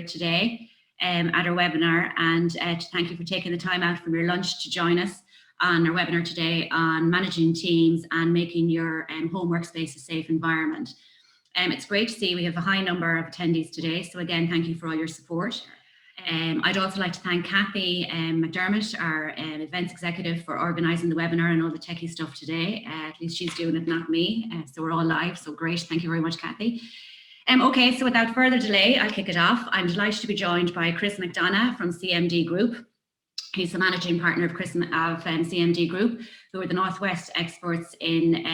here today at our webinar, and to thank you for taking the time out from your lunch to join us on our webinar today on managing teams and making your home workspace a safe environment. It's great to see we have a high number of attendees today, so again, thank you for all your support. I'd also like to thank Kathy McDermott, our events executive, for organising the webinar and all the techie stuff today. At least she's doing it, not me. So we're all live, so great. Thank you very much, Kathy. Okay, so without further delay, I'll kick it off. I'm delighted to be joined by Chris McDonough from CMD Group. He's the managing partner of CMD Group, who are the Northwest experts in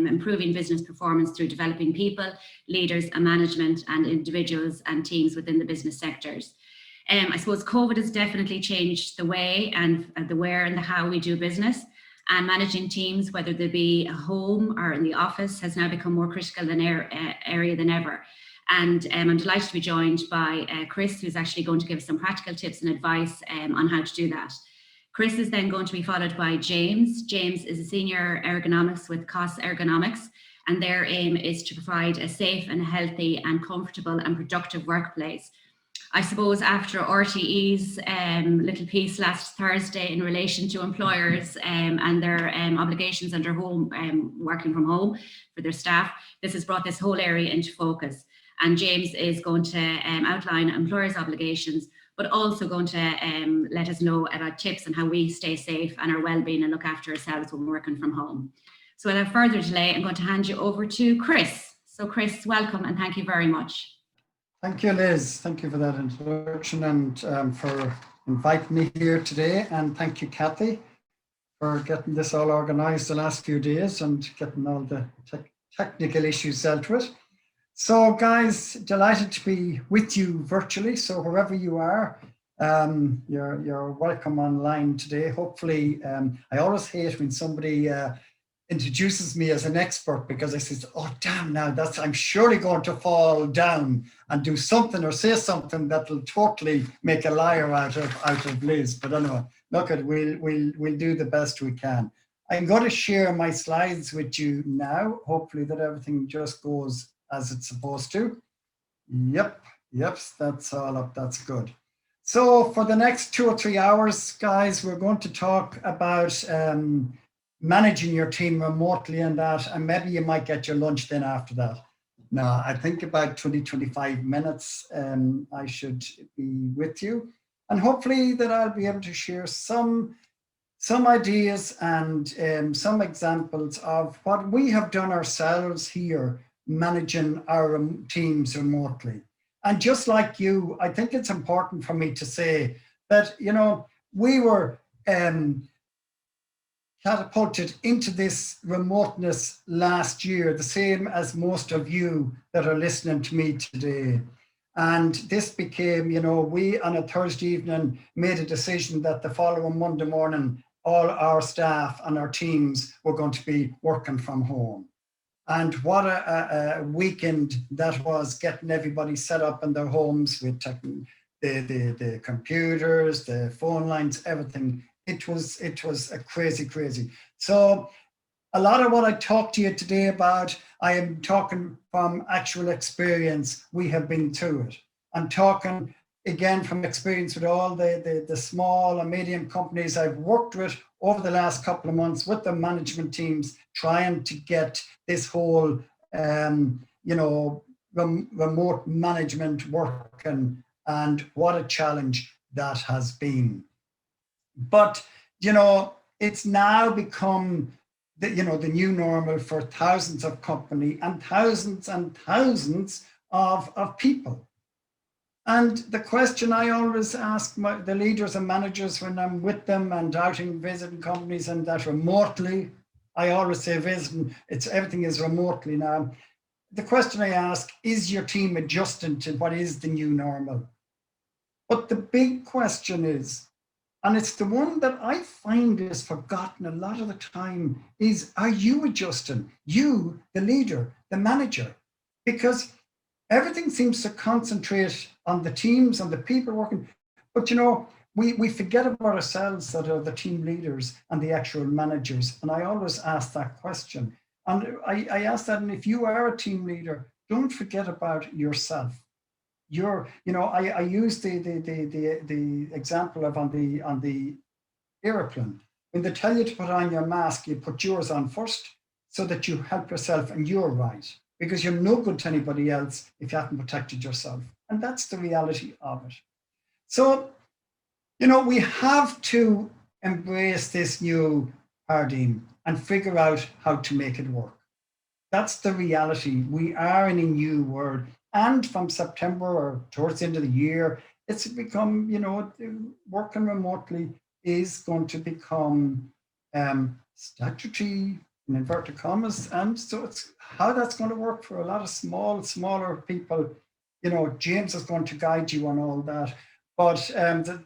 improving business performance through developing people, leaders and management and individuals and teams within the business sectors. I suppose COVID has definitely changed the way and the where and the how we do business, and managing teams, whether they be at home or in the office, has now become more critical area than ever. And I'm delighted to be joined by Chris, who's actually going to give us some practical tips and advice on how to do that. Chris is then going to be followed by James. James is a senior ergonomics with COS Ergonomics, and their aim is to provide a safe and healthy and comfortable and productive workplace. I suppose after RTE's little piece last Thursday in relation to employers and their obligations under home working from home for their staff, this has brought this whole area into focus. And James is going to outline employers' obligations, but also going to let us know about tips on how we stay safe and our well-being and look after ourselves when we're working from home. So without further delay, I'm going to hand you over to Chris. So Chris, welcome and thank you very much. Thank you, Liz. Thank you for that introduction and for inviting me here today. And thank you, Kathy, for getting this all organised the last few days and getting all the technical issues dealt with. So guys, delighted to be with you virtually. So wherever you are, you're welcome online today. Hopefully, I always hate when somebody introduces me as an expert, because I says, oh damn, now I'm surely going to fall down and do something or say something that will totally make a liar out of Liz. But anyway, look, we'll do the best we can. I'm going to share my slides with you now. Hopefully that everything just goes as it's supposed to. Yep, that's all up, that's good. So for the next 2 or 3 hours, guys, we're going to talk about managing your team remotely and that, and maybe you might get your lunch then after that. Now, I think about 20-25 minutes I should be with you, and hopefully that I'll be able to share some ideas and some examples of what we have done ourselves here managing our teams remotely. And just like you, I think it's important for me to say that, you know, we were catapulted into this remoteness last year, the same as most of you that are listening to me today. And this became, you know, we on a Thursday evening made a decision that the following Monday morning, all our staff and our teams were going to be working from home. And what a weekend that was, getting everybody set up in their homes with the computers, the phone lines, everything. It was a crazy. So a lot of what I talk to you today about, I am talking from actual experience. We have been through it. I'm talking again from experience with all the small and medium companies I've worked with over the last couple of months with the management teams, trying to get this whole, you know, remote management working, and what a challenge that has been. But, you know, it's now become the new normal for thousands of companies and thousands of people. And the question I always ask the leaders and managers when I'm with them and visiting companies and that remotely, I always say visiting, everything is remotely now. The question I ask, is your team adjusting to what is the new normal? But the big question is, and it's the one that I find is forgotten a lot of the time, is, are you adjusting? You, the leader, the manager? Because everything seems to concentrate on the teams, on the people working. But, you know, we forget about ourselves that are the team leaders and the actual managers. And I always ask that question. And I ask that, and if you are a team leader, don't forget about yourself. I use the example of on the airplane. When they tell you to put on your mask, you put yours on first so that you help yourself and you're right, because you're no good to anybody else if you haven't protected yourself. And that's the reality of it. So, we have to embrace this new paradigm and figure out how to make it work. That's the reality. We are in a new world. And from September or towards the end of the year, it's become, working remotely is going to become statutory, in inverted commas. And so it's how that's going to work for a lot of smaller people. James is going to guide you on all that. But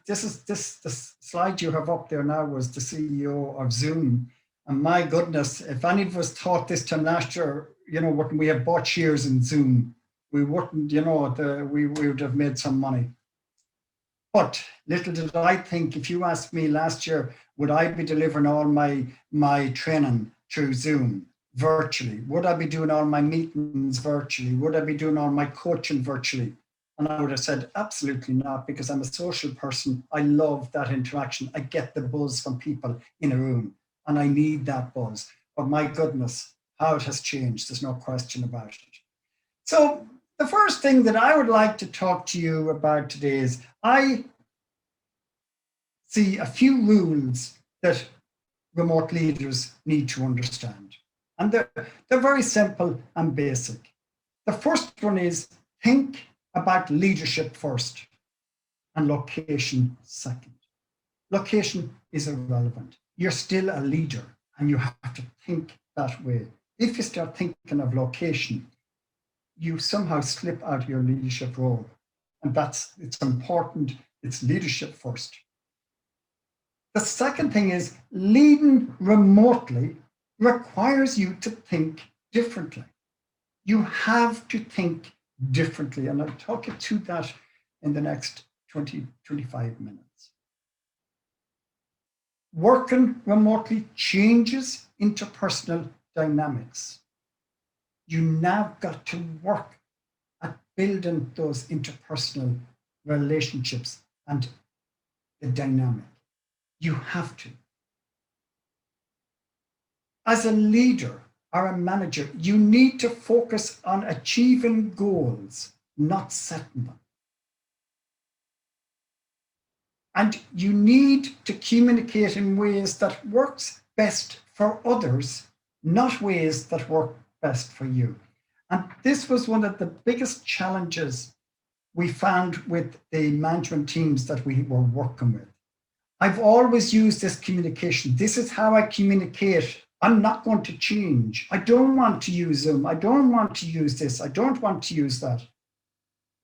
this slide you have up there now was the CEO of Zoom. And my goodness, if any of us thought this time last year, when we have bought shares in Zoom, we wouldn't, we would have made some money. But little did I think, if you asked me last year, would I be delivering all my training through Zoom virtually? Would I be doing all my meetings virtually? Would I be doing all my coaching virtually? And I would have said, absolutely not, because I'm a social person. I love that interaction. I get the buzz from people in a room, and I need that buzz. But my goodness, how it has changed. There's no question about it. So the first thing that I would like to talk to you about today is I see a few rules that remote leaders need to understand. And they're very simple and basic. The first one is think about leadership first and location second. Location is irrelevant. You're still a leader and you have to think that way. If you start thinking of location, you somehow slip out of your leadership role. And it's important, it's leadership first. The second thing is leading remotely requires you to think differently. You have to think differently. And I'll talk you through that in the next 20, 25 minutes. Working remotely changes interpersonal dynamics. You now got to work at building those interpersonal relationships and the dynamic. You have to. As a leader or a manager, you need to focus on achieving goals, not setting them. And you need to communicate in ways that works best for others, not ways that work best for you. And this was one of the biggest challenges we found with the management teams that we were working with. I've always used this communication. This is how I communicate. I'm not going to change. I don't want to use Zoom. I don't want to use this. I don't want to use that.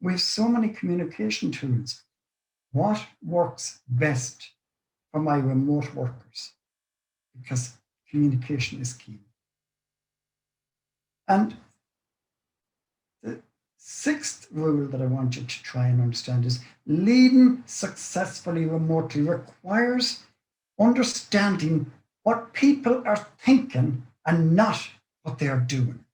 We have so many communication tools. What works best for my remote workers? Because communication is key. And the sixth rule that I want you to try and understand is leading successfully remotely requires understanding what people are thinking and not what they are doing.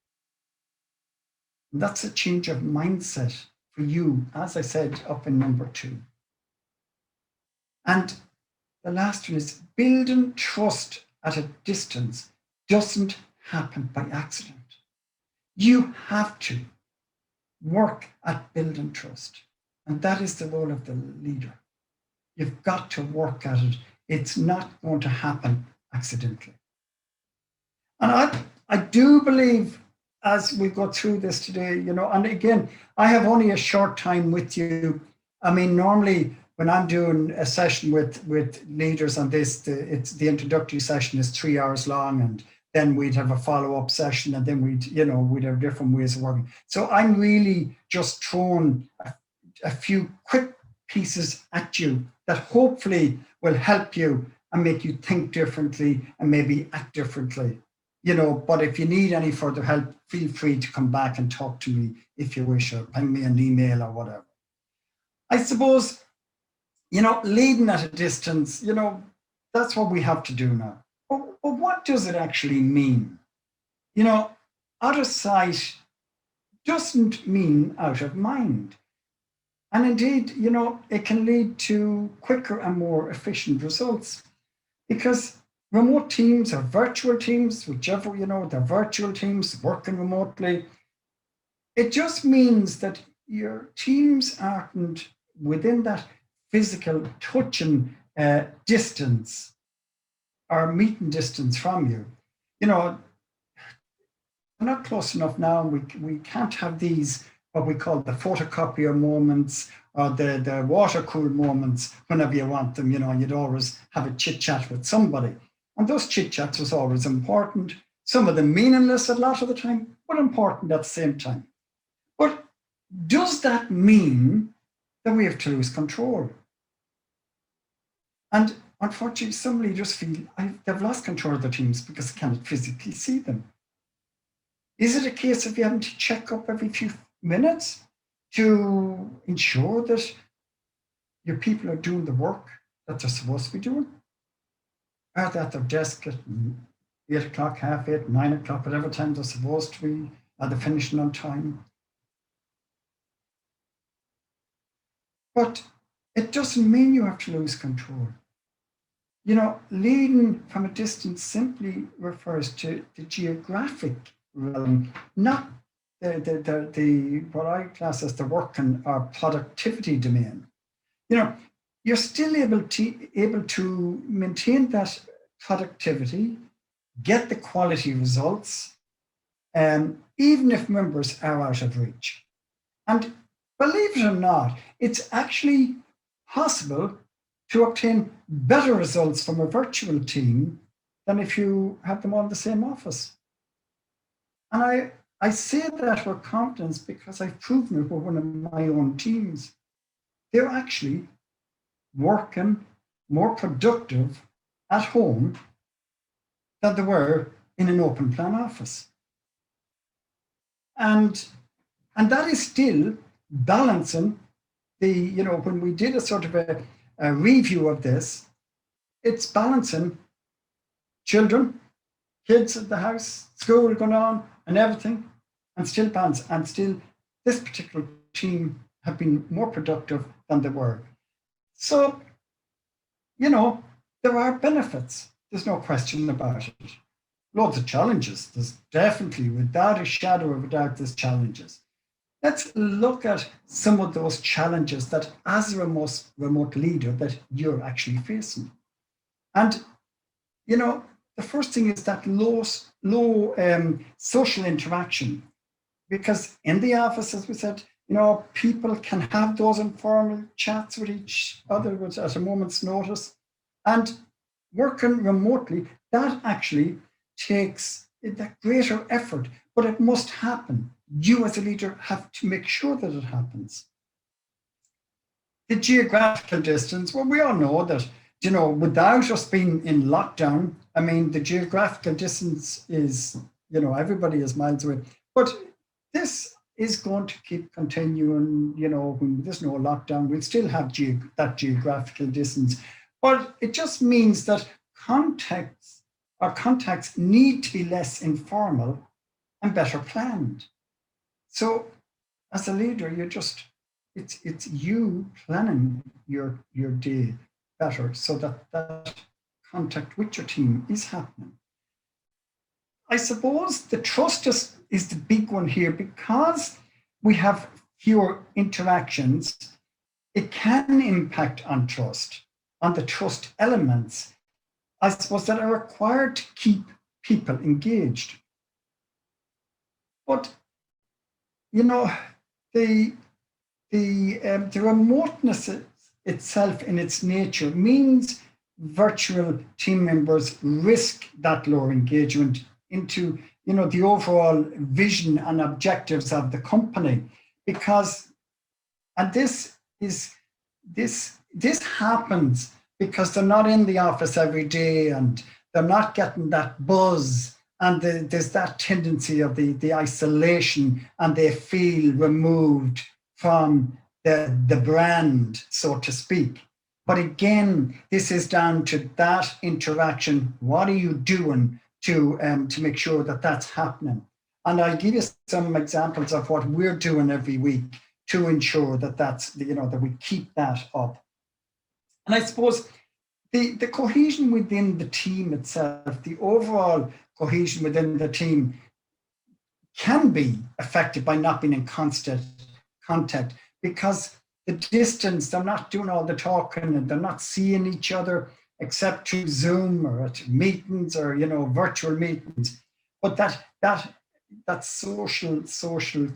And that's a change of mindset for you, as I said, up in number 2. And the last one is building trust at a distance doesn't happen by accident. You have to work at building trust. And that is the role of the leader. You've got to work at it. It's not going to happen accidentally. And I do believe as we go through this today, and again, I have only a short time with you. I mean, normally when I'm doing a session with leaders on this, the introductory session is 3 hours long, and then we'd have a follow-up session, and then we'd have different ways of working. So I'm really just throwing a few quick pieces at you that hopefully will help you and make you think differently and maybe act differently. But if you need any further help, feel free to come back and talk to me if you wish, or ping me an email or whatever. I suppose, leading at a distance, that's what we have to do now. But what does it actually mean? Out of sight doesn't mean out of mind. And indeed, it can lead to quicker and more efficient results, because remote teams or virtual teams, whichever, they're virtual teams working remotely. It just means that your teams aren't within that physical touching distance or meeting distance from you. We're not close enough now. We can't have these, what we call the photocopier moments or the water cool moments whenever you want them. You'd always have a chit chat with somebody. And those chit chats was always important. Some of them meaningless a lot of the time, but important at the same time. But does that mean that we have to lose control? And unfortunately, some leaders feel they've lost control of their teams because they cannot physically see them. Is it a case of you having to check up every few minutes to ensure that your people are doing the work that they're supposed to be doing? Are they at their desk at 8 o'clock, half 8, 9 o'clock, whatever time they're supposed to be? Are they finishing on time? But it doesn't mean you have to lose control. Leading from a distance simply refers to the geographic realm, not the what I class as the working or productivity domain. You're still able to maintain that productivity, get the quality results, even if members are out of reach. And believe it or not, it's actually possible to obtain better results from a virtual team than if you have them all in the same office. And I say that with confidence because I've proven it with one of my own teams. They're actually working more productive at home than they were in an open plan office. And that is still balancing when we did a sort of a review of this, it's balancing children, kids at the house, school going on and everything, and still balance. And still, this particular team have been more productive than they were. So, there are benefits. There's no question about it. Loads of challenges. There's definitely, without a shadow of a doubt, there's challenges. Let's look at some of those challenges that as a remote leader that you're actually facing. And, the first thing is that low social interaction, because in the office, as we said, people can have those informal chats with each other at a moment's notice. And working remotely, that actually takes that greater effort, but it must happen. You as a leader have to make sure that it happens. The geographical distance, well, we all know that, without us being in lockdown, the geographical distance is, everybody is miles away. But this is going to keep continuing, when there's no lockdown, we'll still have that geographical distance. But it just means that contacts need to be less informal and better planned. So as a leader, it's you planning your day better so that contact with your team is happening. I suppose the trust is the big one here, because we have fewer interactions. It can impact on trust, on the trust elements, I suppose, that are required to keep people engaged. But the remoteness itself in its nature means virtual team members risk that lower engagement into the overall vision and objectives of the company, because, and this happens because they're not in the office every day and they're not getting that buzz, and there's that tendency of the isolation, and they feel removed from the brand, so to speak. But again, this is down to that interaction. What are you doing to make sure that that's happening? And I'll give you some examples of what we're doing every week to ensure that that's, that we keep that up. And I suppose the cohesion within the team itself, the overall cohesion within the team can be affected by not being in constant contact, because the distance, they're not doing all the talking and they're not seeing each other except through Zoom or at meetings or, virtual meetings. But that social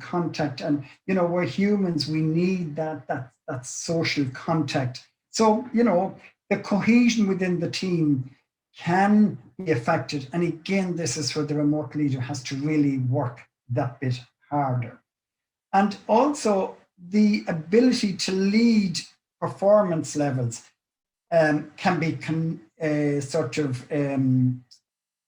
contact, and, we're humans, we need that social contact. So, the cohesion within the team can be affected. And again, this is where the remote leader has to really work that bit harder. And also the ability to lead performance levels can be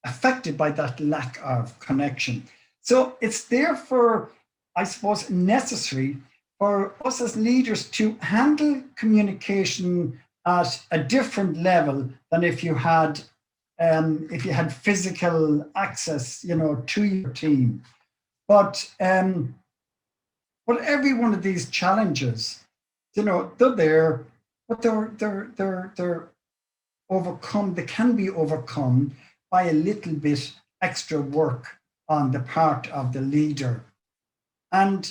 affected by that lack of connection. So it's therefore, I suppose, necessary for us as leaders to handle communication at a different level than if you had physical access, to your team. But every one of these challenges, they're there, but they're overcome. They can be overcome by a little bit extra work on the part of the leader. And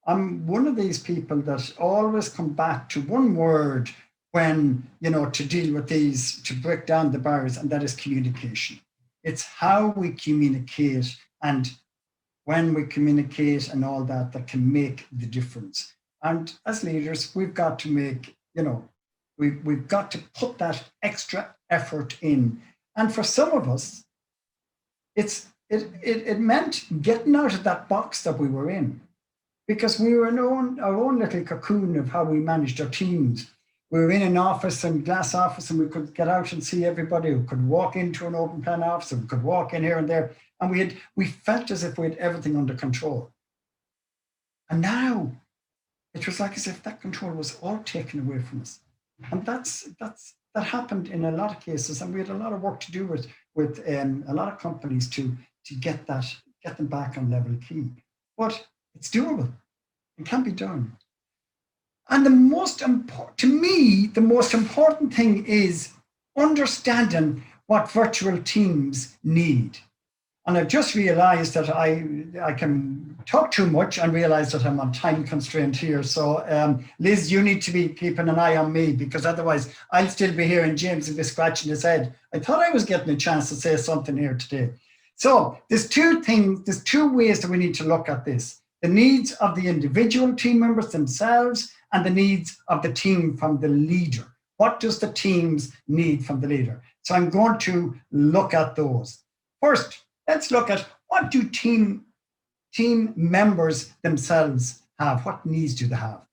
I'm one of these people that always come back to one word when, to deal with these, to break down the barriers, and that is communication. It's how we communicate and when we communicate and all that can make the difference. And as leaders, we've got to make, we've got to put that extra effort in. And for some of us, it meant getting out of that box that we were in, because we were in our own little cocoon of how we managed our teams. We were in an office, and glass office, and we could get out and see everybody. We could walk into an open plan office, and we could walk in here and there, and we felt as if we had everything under control. And now it was like as if that control was all taken away from us. And that happened in a lot of cases, and we had a lot of work to do with a lot of companies to get them back on level key. But it's doable. It can be done. And the most important thing is understanding what virtual teams need. And I've just realized that I can talk too much and realize that I'm on time constraint here. So Liz, you need to be keeping an eye on me, because otherwise I'll still be here and James will be scratching his head. I thought I was getting a chance to say something here today. So there's two ways that we need to look at this: the needs of the individual team members themselves and the needs of the team from the leader. What does the teams need from the leader? So I'm going to look at those. First, let's look at what do team members themselves have? What needs do they have?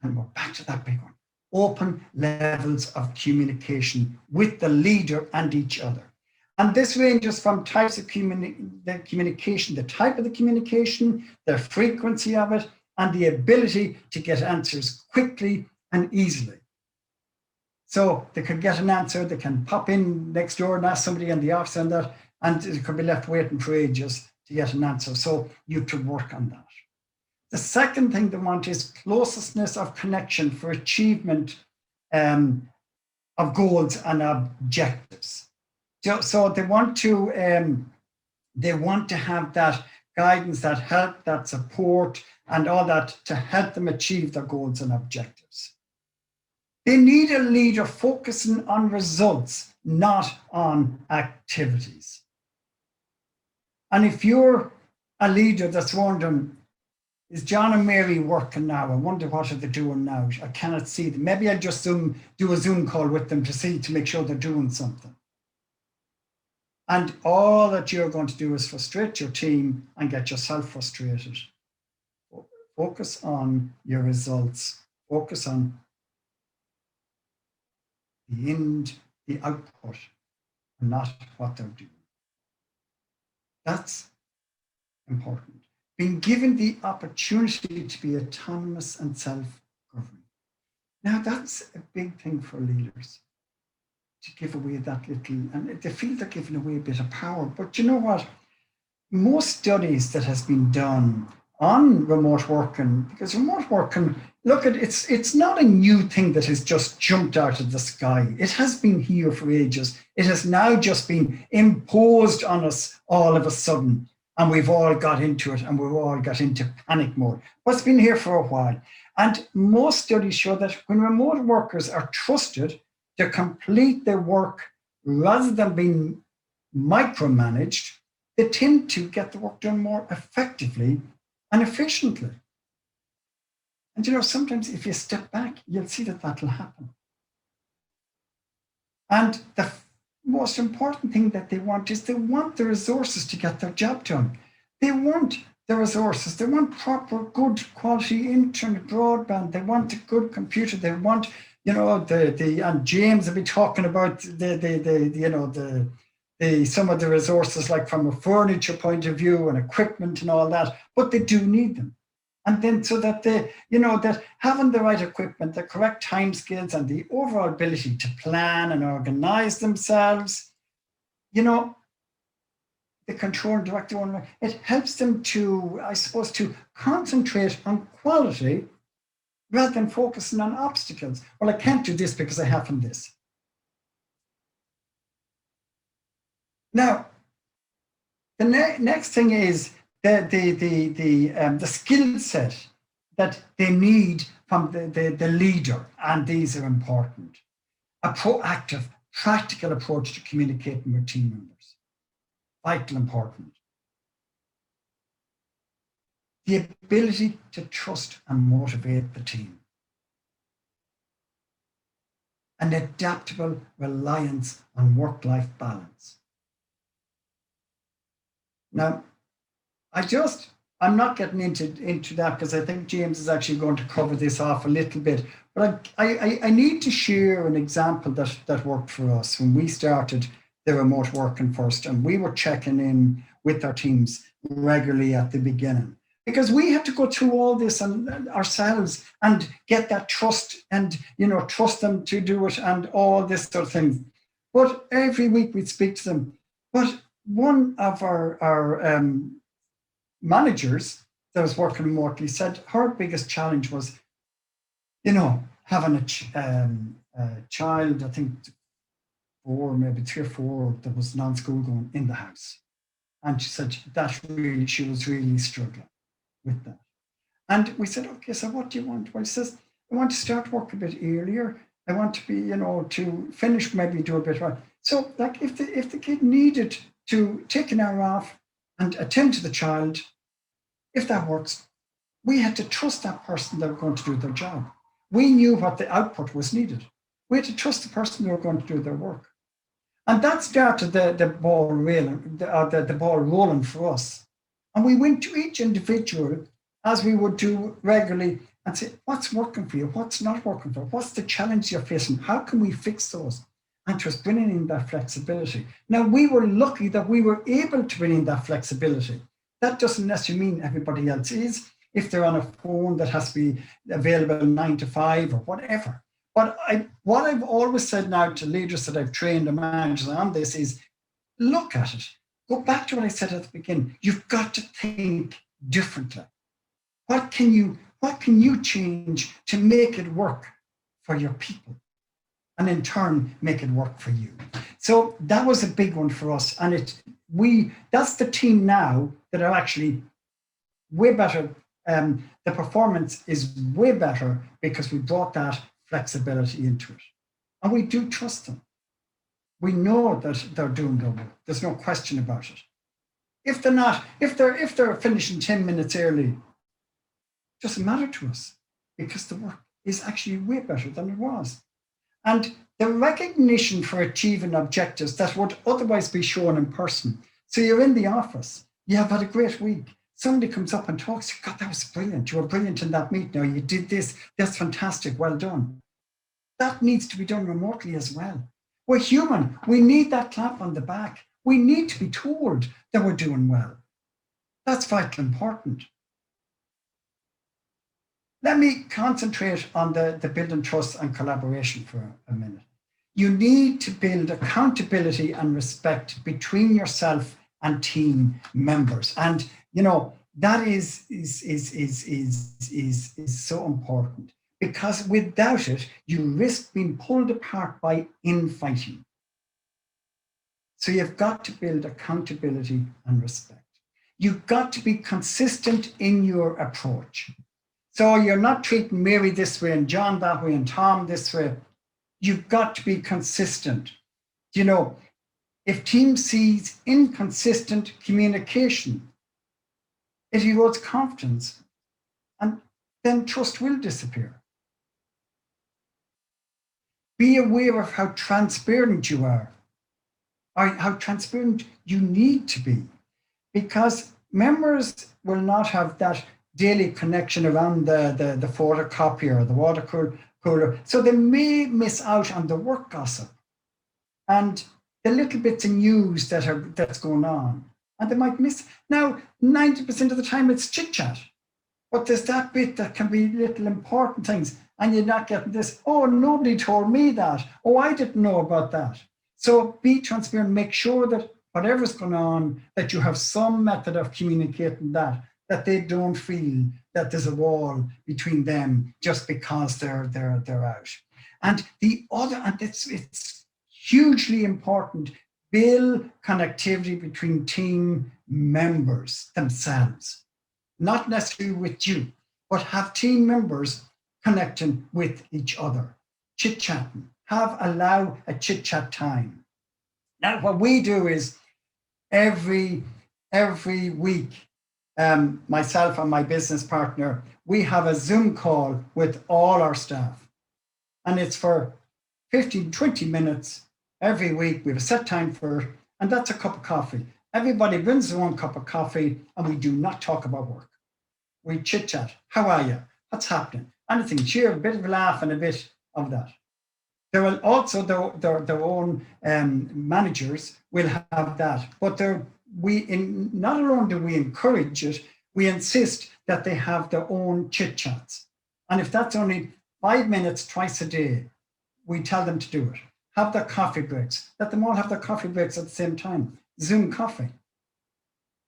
And we're back to that big one. Open levels of communication with the leader and each other. And this ranges from types of communication, the type of the communication, the frequency of it, and the ability to get answers quickly and easily. So they could get an answer, they can pop in next door and ask somebody in the office and that, and it could be left waiting for ages to get an answer. So you have to work on that. The second thing they want is closeness of connection for achievement of goals and objectives. So they want to have that guidance, that help, that support, and all that to help them achieve their goals and objectives. They need a leader focusing on results, not on activities. And if you're a leader that's wondering, is John and Mary working now? I wonder what are they doing now? I cannot see them. Maybe I'll just do a Zoom call with them to make sure they're doing something. And all that you're going to do is frustrate your team and get yourself frustrated. Focus on your results. Focus on the output, and not what they're doing. That's important. Being given the opportunity to be autonomous and self-governing. Now that's a big thing for leaders, to give away that little, and they feel they're giving away a bit of power. But you know what? Most studies that has been done on remote working, because remote working, look at it's not a new thing that has just jumped out of the sky. It has been here for ages. It has now just been imposed on us all of a sudden, and we've all got into it, and we've all got into panic mode. But it's been here for a while. And most studies show that when remote workers are trusted to complete their work rather than being micromanaged, they tend to get the work done more effectively and efficiently. And you know, sometimes if you step back, you'll see that that'll happen. And the most important thing that they want is they want the resources to get their job done. They want the resources. They want proper, good quality internet broadband. They want a good computer. They want, you know, and James will be talking about some of the resources, like from a furniture point of view and equipment and all that, but they do need them. And then so that they, you know, that having the right equipment, the correct timescales, and the overall ability to plan and organize themselves, you know, the control and direct their own way, it helps them to, I suppose, to concentrate on quality rather than focusing on obstacles. Well, I can't do this because I haven't this. Now, the next thing is the skill set that they need from the leader, and these are important. A proactive, practical approach to communicating with team members, vital important. The ability to trust and motivate the team. An adaptable reliance on work-life balance. Now, I'm not getting into that because I think James is actually going to cover this off a little bit, but I need to share an example that worked for us when we started the remote working first, and we were checking in with our teams regularly at the beginning, because we had to go through all this and ourselves and get that trust and, you know, trust them to do it and all this sort of thing. But every week we'd speak to them. But one of our managers that was working remotely said her biggest challenge was, you know, having a child, I think 4, maybe 3 or 4, that was non-school going in the house. And she said she was really struggling with that. And we said, okay, so what do you want? Well, she says, I want to start work a bit earlier. I want to be, you know, to finish, maybe do a bit of. So like if the kid needed to take an hour off and attend to the child, if that works, we had to trust that person that were going to do their job. We knew what the output was needed. We had to trust the person who were going to do their work. And that started the ball rolling for us. And we went to each individual, as we would do regularly, and say, what's working for you? What's not working for you? What's the challenge you're facing? How can we fix those? And to us bringing in that flexibility. Now, we were lucky that we were able to bring in that flexibility. That doesn't necessarily mean everybody else is, if they're on a phone that has to be available 9 to 5 or whatever. But what I've always said now to leaders that I've trained and managers on this is, look at it. Go back to what I said at the beginning. You've got to think differently. What can you change to make it work for your people? And in turn, make it work for you. So that was a big one for us. And that's the team now that are actually way better. The performance is way better because we brought that flexibility into it. And we do trust them. We know that they're doing their work. There's no question about it. If they're not, if they're finishing 10 minutes early, it doesn't matter to us because the work is actually way better than it was. And the recognition for achieving objectives that would otherwise be shown in person. So you're in the office, you have had a great week. Somebody comes up and talks, God, that was brilliant. You were brilliant in that meeting. Now you did this, that's fantastic, well done. That needs to be done remotely as well. We're human, we need that clap on the back. We need to be told that we're doing well. That's vitally important. Let me concentrate on the building trust and collaboration for a minute. You need to build accountability and respect between yourself and team members. And, you know, that is so important, because without it, you risk being pulled apart by infighting. So you've got to build accountability and respect. You've got to be consistent in your approach. So you're not treating Mary this way and John that way and Tom this way. You've got to be consistent. You know, if team sees inconsistent communication, it erodes confidence, and then trust will disappear. Be aware of how transparent you are, or how transparent you need to be, because members will not have that daily connection around the photocopier or the water cooler. So they may miss out on the work gossip and the little bits of news that's going on. And they might miss. Now, 90% of the time it's chit chat, but there's that bit that can be little important things, and you're not getting this, oh, nobody told me that. Oh, I didn't know about that. So be transparent, make sure that whatever's going on, that you have some method of communicating that they don't feel that there's a wall between them just because they're out. And the other, and it's hugely important, build connectivity between team members themselves, not necessarily with you, but have team members connecting with each other, chit-chatting, allow a chit-chat time. Now, what we do is every week, myself and my business partner, we have a Zoom call with all our staff. And it's for 15, 20 minutes every week. We have a set time for it, and that's a cup of coffee. Everybody brings their own cup of coffee, and we do not talk about work. We chit chat. How are you? What's happening? Anything, cheer, a bit of a laugh and a bit of that. There will also, their own managers will have that, but not only do we encourage it, we insist that they have their own chit chats. And if that's only 5 minutes twice a day, we tell them to do it. Have their coffee breaks. Let them all have their coffee breaks at the same time. Zoom coffee,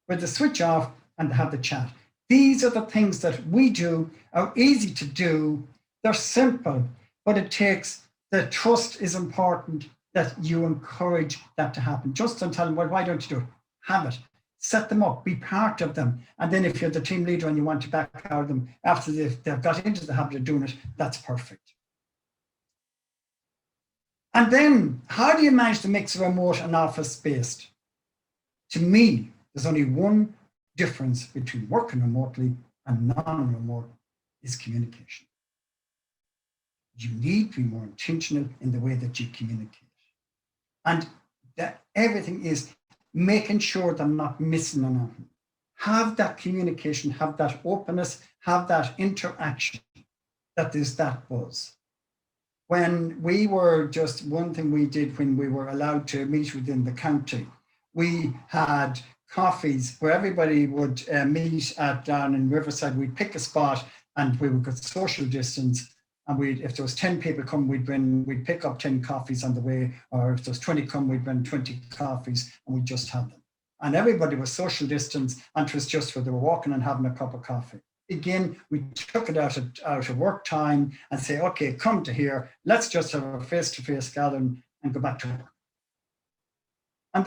where they switch off and have the chat. These are the things that we do, are easy to do. They're simple, but it takes, the trust is important, that you encourage that to happen. Just don't tell them, well, why don't you do it? Have it. Set them up, be part of them. And then if you're the team leader and you want to back out of them after they've got into the habit of doing it, that's perfect. And then, how do you manage to mix remote and office-based? To me, there's only one difference between working remotely and non-remote, is communication. You need to be more intentional in the way that you communicate. And that everything is making sure they're not missing on anything. Have that communication, have that openness, have that interaction, that there's that buzz. When we were just, one thing we did when we were allowed to meet within the county, we had coffees where everybody would meet down in Riverside. We'd pick a spot and we would get social distance. And if there was 10 people come, we'd pick up 10 coffees on the way, or if there was 20 come, we'd bring 20 coffees and we'd just have them. And everybody was social distance, and it was just where they were walking and having a cup of coffee. Again, we took it out of work time and say, okay, come to here, let's just have a face-to-face gathering and go back to work. And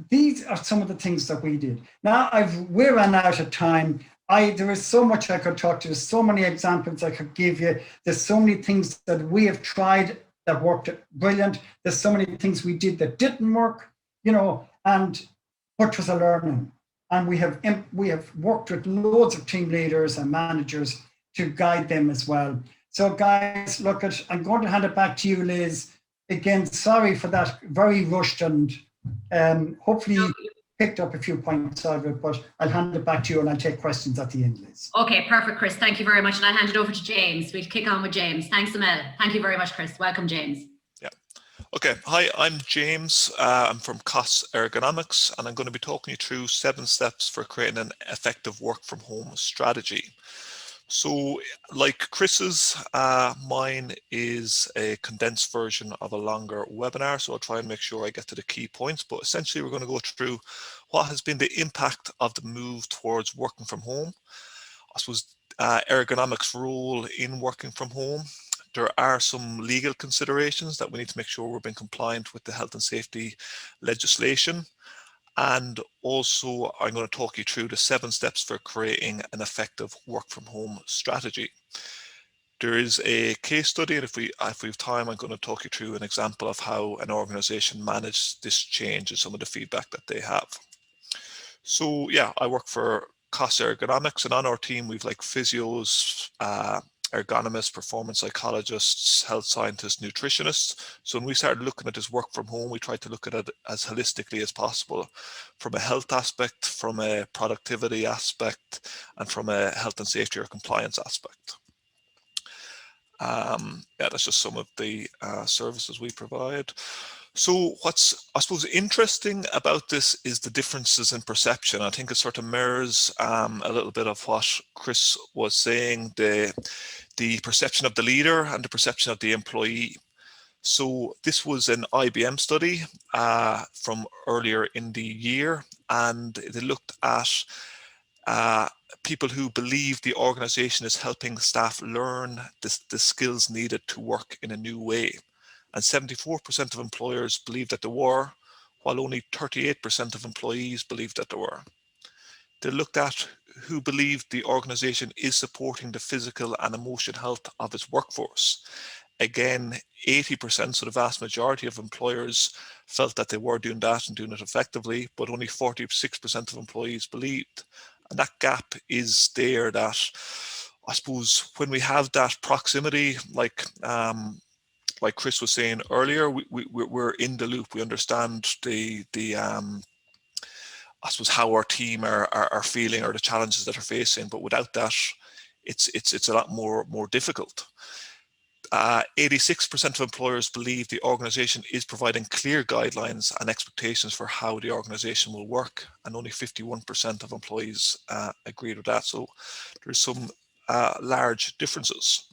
these are some of the things that we did. Now we ran out of time. There is so much I could talk to. There's so many examples I could give you. There's so many things that we have tried that worked brilliant. There's so many things we did that didn't work, and what was a learning. And we have worked with loads of team leaders and managers to guide them as well. So guys, I'm going to hand it back to you, Liz. Again, sorry for that, very rushed, and hopefully you picked up a few points out of it, but I'll hand it back to you and I'll take questions at the end, Liz. Okay, perfect, Chris. Thank you very much. And I'll hand it over to James. We'll kick on with James. Thanks, Amel. Thank you very much, Chris. Welcome, James. Yeah. Okay. Hi, I'm James. I'm from Ergonomics, and I'm going to be talking you through 7 steps for creating an effective work from home strategy. So like Chris's, mine is a condensed version of a longer webinar. So I'll try and make sure I get to the key points, but essentially we're going to go through what has been the impact of the move towards working from home. I suppose ergonomics role in working from home. There are some legal considerations that we need to make sure we're being compliant with the health and safety legislation. And also, I'm going to talk you through the 7 steps for creating an effective work from home strategy. There is a case study, and if we have time, I'm going to talk you through an example of how an organization managed this change and some of the feedback that they have. So yeah, I work for Cost Ergonomics, and on our team we've like physios, ergonomists, performance psychologists, health scientists, nutritionists. So when we started looking at this work from home, we tried to look at it as holistically as possible, from a health aspect, from a productivity aspect, and from a health and safety or compliance aspect. Yeah, that's just some of the services we provide. So what's, I suppose, interesting about this is the differences in perception. I think it sort of mirrors a little bit of what Chris was saying, the perception of the leader and the perception of the employee. So this was an IBM study from earlier in the year, and they looked at people who believe the organization is helping staff learn the skills needed to work in a new way. And 74% of employers believe that they were, while only 38% of employees believed that they were. They looked at who believed the organization is supporting the physical and emotional health of its workforce. Again, 80%, so the vast majority of employers felt that they were doing that and doing it effectively, but only 46% of employees believed. And that gap is there that, I suppose, when we have that proximity, like Chris was saying earlier, we're in the loop. We understand I suppose how our team are feeling or the challenges that are facing, but without that, it's a lot more difficult. 86% of employers believe the organization is providing clear guidelines and expectations for how the organization will work, and only 51% of employees agreed with that. So there's some large differences.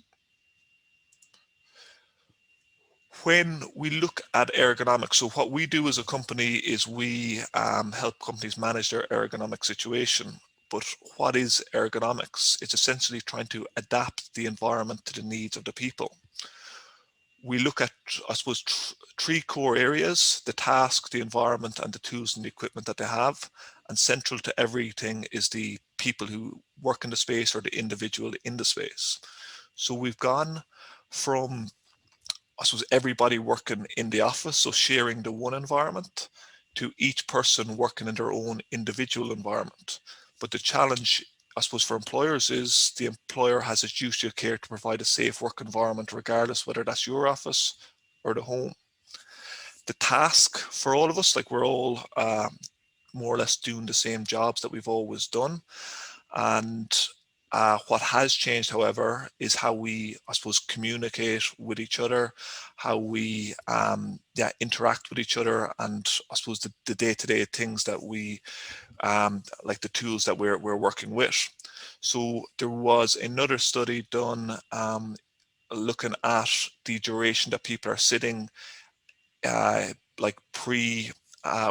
When we look at ergonomics, so what we do as a company is we help companies manage their ergonomic situation. But what is ergonomics? It's essentially trying to adapt the environment to the needs of the people. We look at, I suppose, 3 core areas: the task, the environment, and the tools and the equipment that they have. And central to everything is the people who work in the space or the individual in the space. So we've gone from, I suppose, everybody working in the office, so sharing the one environment, to each person working in their own individual environment. But the challenge, I suppose, for employers is the employer has a duty of care to provide a safe work environment, regardless whether that's your office or the home. The task for all of us, like we're all more or less doing the same jobs that we've always done. And what has changed, however, is how we, I suppose, communicate with each other, how we interact with each other, and I suppose the day-to-day things that we, like the tools that we're working with. So there was another study done looking at the duration that people are sitting like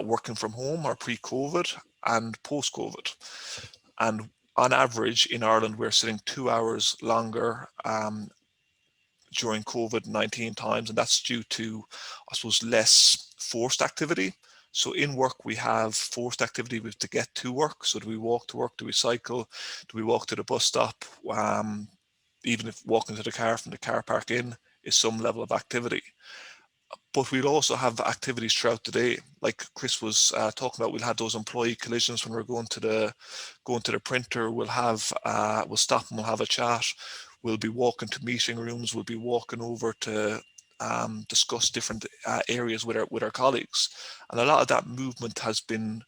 working from home or pre-COVID and post-COVID. And on average in Ireland, we're sitting 2 hours longer during COVID-19 times, and that's due to, I suppose, less forced activity. So in work, we have forced activity. We have to get to work. So do we walk to work? Do we cycle? Do we walk to the bus stop? Even if walking to the car from the car park in is some level of activity. But we'll also have activities throughout the day, like Chris was talking about. We'll have those employee collisions when we're going to the printer. We'll stop and we'll have a chat. We'll be walking to meeting rooms. We'll be walking over to discuss different areas with our colleagues. And a lot of that movement has been,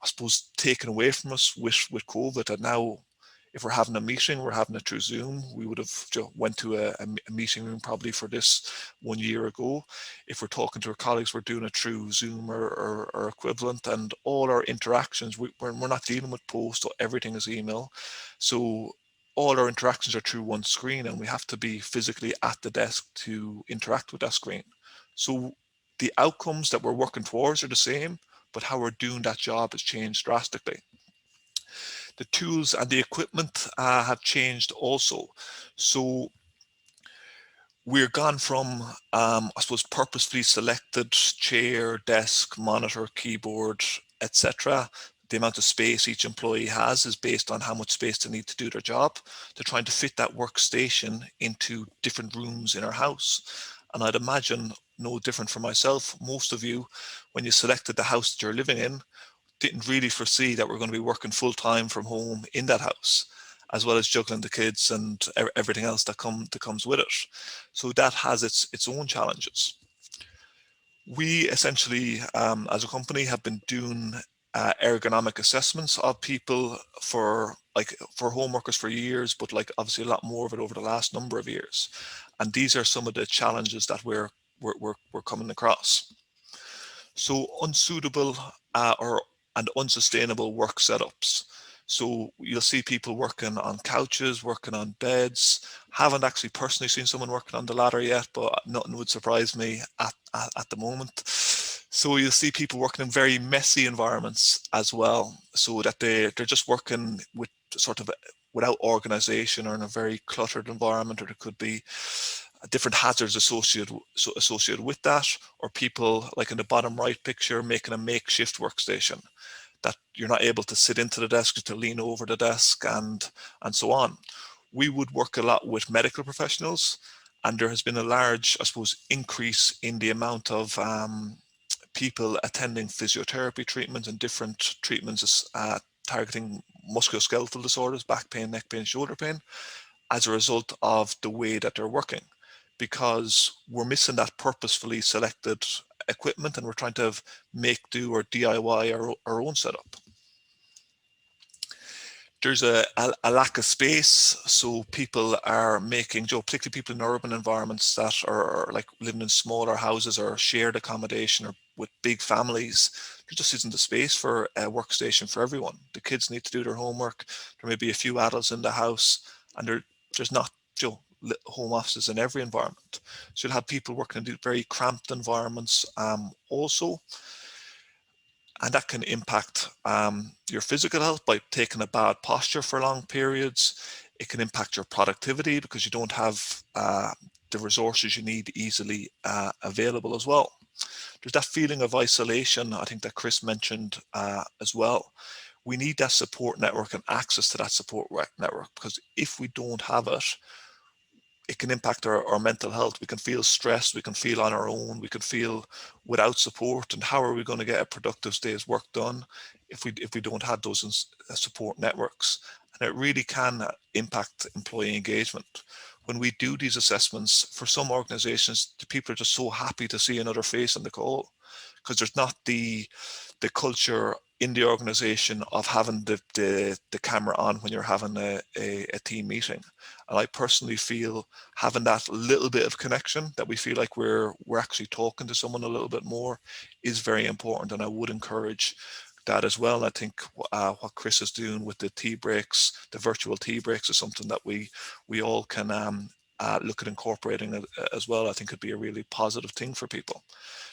I suppose, taken away from us with COVID. And now, if we're having a meeting, we're having it through Zoom. We would have went to a meeting room probably for this 1 year ago. If we're talking to our colleagues, we're doing it through Zoom or equivalent. And all our interactions, we're not dealing with post, or everything is email. So all our interactions are through one screen, and we have to be physically at the desk to interact with that screen. So the outcomes that we're working towards are the same, but how we're doing that job has changed drastically. The tools and the equipment have changed also. So we're gone from, I suppose, purposefully selected chair, desk, monitor, keyboard, etc. The amount of space each employee has is based on how much space they need to do their job. They're trying to fit that workstation into different rooms in our house. And I'd imagine no different for myself. Most of you, when you selected the house that you're living in, didn't really foresee that we're going to be working full time from home in that house, as well as juggling the kids and everything else that comes with it. So that has its own challenges. We essentially, as a company, have been doing ergonomic assessments of people for home workers for years, but like obviously a lot more of it over the last number of years. And these are some of the challenges that we're coming across. So unsuitable and unsustainable work setups. So you'll see people working on couches, working on beds. Haven't actually personally seen someone working on the ladder yet, but nothing would surprise me at the moment. So you'll see people working in very messy environments as well, so that they're just working with sort of without organization or in a very cluttered environment, or there could be different hazards associated with that, or people like in the bottom right picture making a makeshift workstation that you're not able to sit into the desk, to lean over the desk and so on. We would work a lot with medical professionals, and there has been a large, I suppose, increase in the amount of people attending physiotherapy treatments and different treatments targeting musculoskeletal disorders, back pain, neck pain, shoulder pain, as a result of the way that they're working, because we're missing that purposefully selected equipment and we're trying to make do or DIY our own setup. There's a lack of space, so people are making, particularly people in urban environments that are like living in smaller houses or shared accommodation or with big families, there just isn't the space for a workstation for everyone. The kids need to do their homework. There may be a few adults in the house, and there's not home offices in every environment. So you'll have people working in very cramped environments also. And that can impact your physical health by taking a bad posture for long periods. It can impact your productivity because you don't have the resources you need easily available as well. There's that feeling of isolation, I think, that Chris mentioned as well. We need that support network and access to that support network, because if we don't have it, it can impact our mental health. We can feel stressed, we can feel on our own, we can feel without support. And how are we going to get a productive day's work done if we don't have those support networks? And it really can impact employee engagement. When we do these assessments, for some organizations, the people are just so happy to see another face on the call, because there's not the culture in the organization of having the camera on when you're having a team meeting. And I personally feel having that little bit of connection, that we feel like we're actually talking to someone a little bit more, is very important. And I would encourage that as well. I think what Chris is doing with the tea breaks, the virtual tea breaks, is something that we all can look at incorporating as well. I think it'd be a really positive thing for people,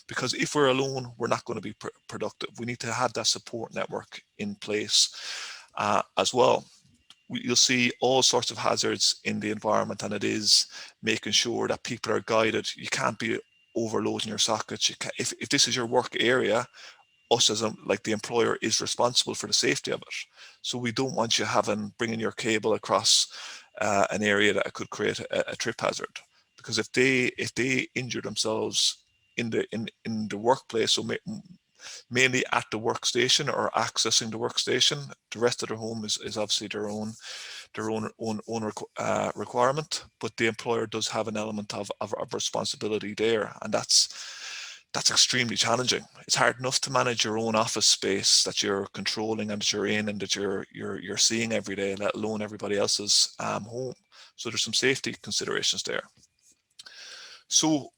because if we're alone, we're not going to be productive. We need to have that support network in place as well. You'll see all sorts of hazards in the environment, and it is making sure that people are guided. You can't be overloading your sockets. If this is your work area, us as like the employer is responsible for the safety of it. So we don't want you bringing your cable across an area that could create a trip hazard, because if they injure themselves in the workplace, so mainly at the workstation or accessing the workstation, the rest of their home is obviously their own requirement, but the employer does have an element of responsibility there, and that's extremely challenging. It's hard enough to manage your own office space that you're controlling and that you're in and that you're seeing every day, let alone everybody else's home. So there's some safety considerations there. So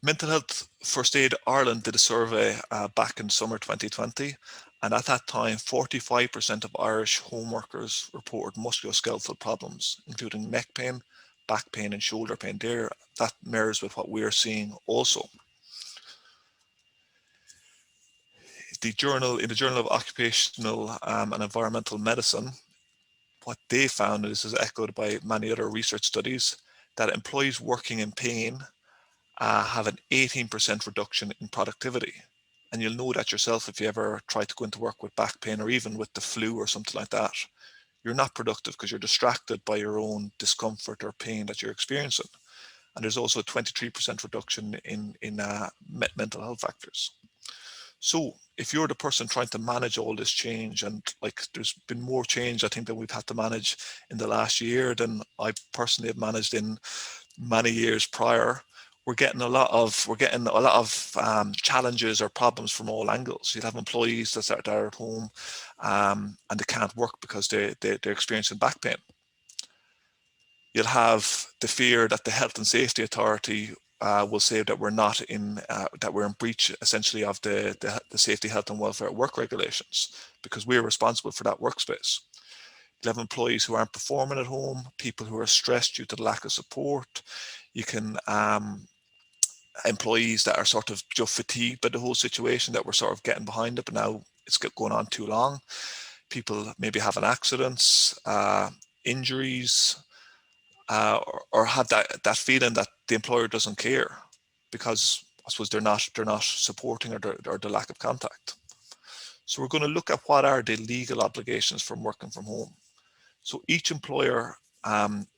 Mental Health First Aid Ireland did a survey back in summer 2020, And at that time, 45% of Irish home workers reported musculoskeletal problems, including neck pain, back pain, and shoulder pain. There, that mirrors with what we're seeing also. In the Journal of Occupational and Environmental Medicine, what they found, and this is echoed by many other research studies, that employees working in pain have an 18% reduction in productivity. And you'll know that yourself if you ever try to go into work with back pain or even with the flu or something like that. You're not productive because you're distracted by your own discomfort or pain that you're experiencing. And there's also a 23% reduction in mental health factors. So if you're the person trying to manage all this change, and like there's been more change I think that we've had to manage in the last year than I personally have managed in many years prior, we're getting a lot of challenges or problems from all angles. You'd have employees that are at home and they can't work because they're experiencing back pain. You'll have the fear that the Health and Safety Authority will say that we're not in that we're in breach essentially of the safety, health and welfare at work regulations because we're responsible for that workspace. You'll have employees who aren't performing at home, people who are stressed due to the lack of support. You can employees that are sort of just fatigued by the whole situation, that we're sort of getting behind it, but now it's going on too long. People maybe having accidents, injuries, or have that feeling that the employer doesn't care because I suppose they're not supporting or the lack of contact. So we're going to look at what are the legal obligations from working from home. So each employer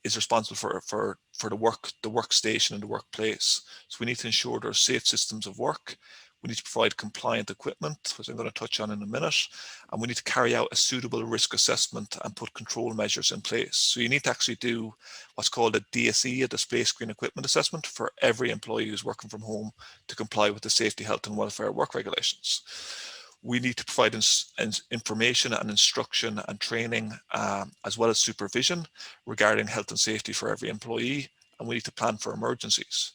is responsible for the workstation and the workplace. So we need to ensure there's safe systems of work. We need to provide compliant equipment, which I'm going to touch on in a minute. And we need to carry out a suitable risk assessment and put control measures in place. So you need to actually do what's called a DSE, a display screen equipment assessment, for every employee who's working from home to comply with the safety, health and welfare work regulations. We need to provide information and instruction and training, as well as supervision regarding health and safety for every employee. And we need to plan for emergencies.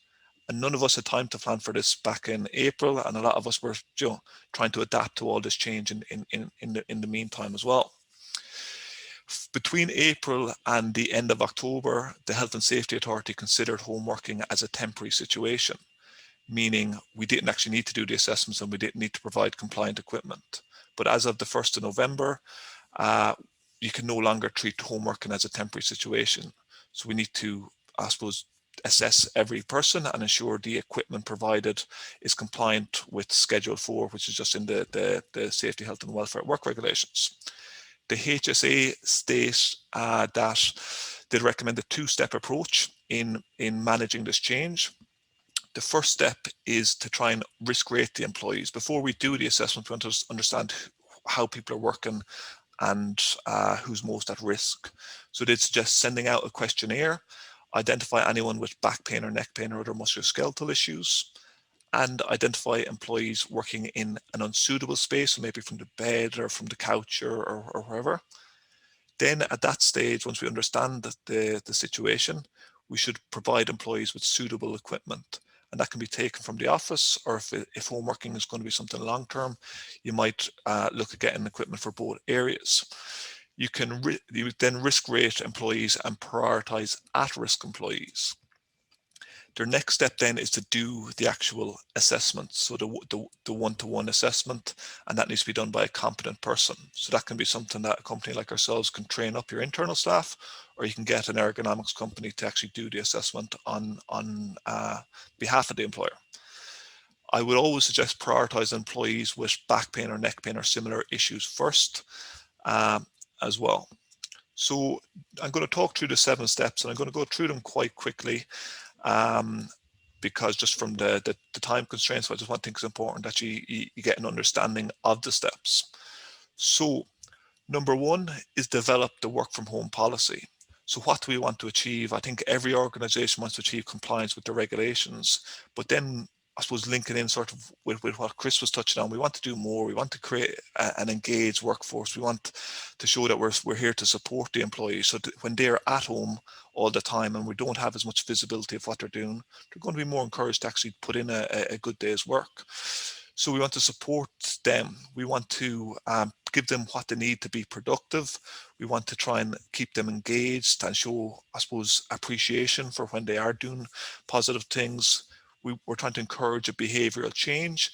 And none of us had time to plan for this back in April, and a lot of us were trying to adapt to all this change in the meantime as well. Between April and the end of October, the Health and Safety Authority considered home working as a temporary situation, meaning we didn't actually need to do the assessments and we didn't need to provide compliant equipment. But as of the 1st of November, you can no longer treat home working as a temporary situation. So we need to, I suppose, assess every person and ensure the equipment provided is compliant with Schedule 4, which is just in the Safety, Health and Welfare at Work regulations. The HSA states that they recommend a two-step approach in managing this change. The first step is to try and risk rate the employees. Before we do the assessment, we want to understand how people are working and who's most at risk. So they'd suggest sending out a questionnaire, identify anyone with back pain or neck pain or other musculoskeletal issues, and identify employees working in an unsuitable space, so maybe from the bed or from the couch or wherever. Then at that stage, once we understand the situation, we should provide employees with suitable equipment. And that can be taken from the office, or if home working is going to be something long term, you might look at getting equipment for both areas. You then risk rate employees and prioritize at-risk employees. Their next step then is to do the actual assessment, so the one-to-one assessment, and that needs to be done by a competent person. So that can be something that a company like ourselves can train up your internal staff, or you can get an ergonomics company to actually do the assessment on behalf of the employer. I would always suggest prioritize employees with back pain or neck pain or similar issues first as well. So I'm going to talk through the 7 steps, and I'm going to go through them quite quickly. Because just from the time constraints, I just want to think it's important that you get an understanding of the steps. So number 1 is develop the work from home policy. So what do we want to achieve? I think every organization wants to achieve compliance with the regulations, but then I suppose linking in sort of with what Chris was touching on, we want to do more. We want to create an engaged workforce. We want to show that we're here to support the employees, so that when they're at home all the time and we don't have as much visibility of what they're doing, they're going to be more encouraged to actually put in a good day's work. So we want to support them. We want to give them what they need to be productive. We want to try and keep them engaged and show, I suppose, appreciation for when they are doing positive things. We're trying to encourage a behavioral change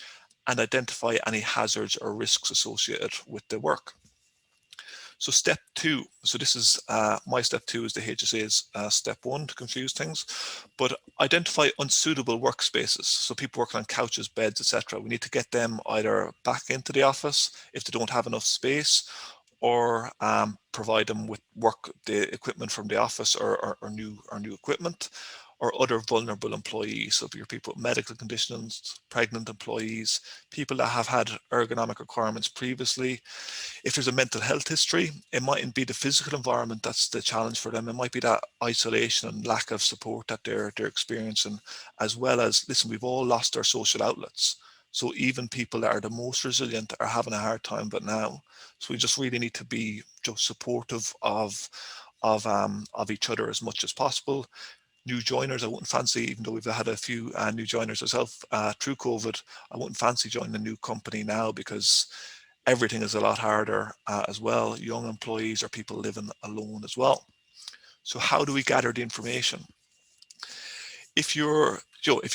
and identify any hazards or risks associated with the work. So step 2, so this is my step 2 is the HSA's step 1 to confuse things, but identify unsuitable workspaces. So people working on couches, beds, etc. We need to get them either back into the office if they don't have enough space, or provide them with the equipment from the office or new equipment, or other vulnerable employees. So if you're people with medical conditions, pregnant employees, people that have had ergonomic requirements previously. If there's a mental health history, it mightn't be the physical environment that's the challenge for them. It might be that isolation and lack of support that they're experiencing, as well as, listen, we've all lost our social outlets. So even people that are the most resilient are having a hard time but now. So we just really need to be just supportive of each other as much as possible. New joiners, I wouldn't fancy, even though we've had a few new joiners myself through COVID, I wouldn't fancy joining a new company now because everything is a lot harder as well. Young employees or people living alone as well. So how do we gather the information? If you